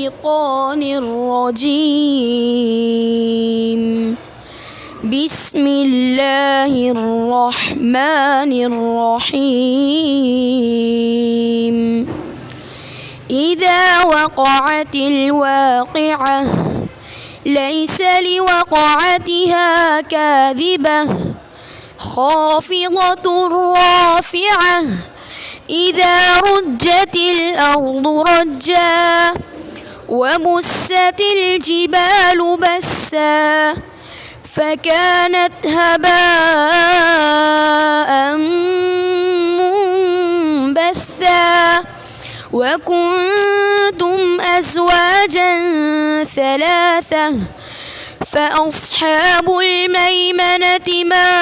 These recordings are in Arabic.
الشيطان الرجيم. بسم الله الرحمن الرحيم. إذا وقعت الواقعة ليس لوقعتها كاذبة خافضة رافعة إذا رجت الأرض رجا وبست الجبال بسا فكانت هباء منبثا وكنتم أزواجا ثلاثة فأصحاب الميمنة ما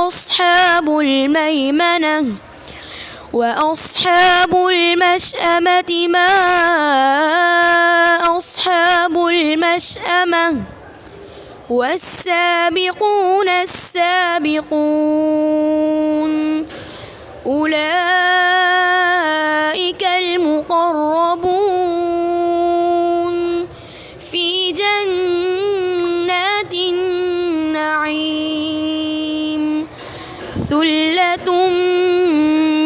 أصحاب الميمنة وأصحاب المشأمة ما أصحاب المشأمة والسابقون السابقون أولئك المقربون في جنات النعيم ثلة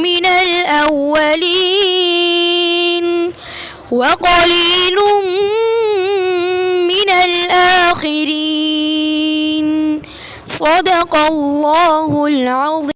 من الأولين وقليل من الآخرين. صدق الله العظيم.